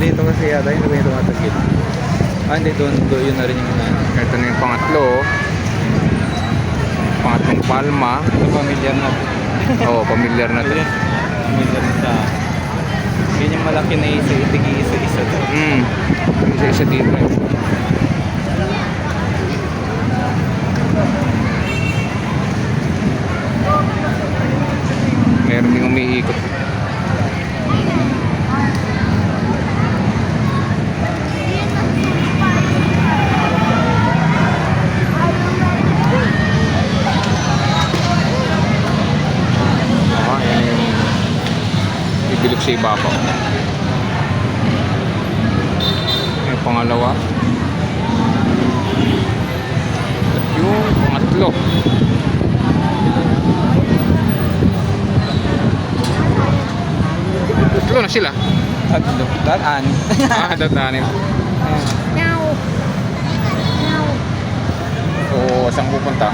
dito kasi yata, hindi ba yung tumatagil? Ah, hindi, doon yun na rin yung Ito na yung pangatlo. Pangatlong palma. ito familiar na. Oo, familiar na to. Familiar na sa yun yung malaki na isa, itigi isa-isa to. Isa-isa dito eh. Meron ding umiikot. Yan yung bibilog sa ibabaw. Yung pangalawa. At yung pangatlo. Tatlo na sila. Tatlo. Daan. Dadanin. Meow. Oo, saan pupunta?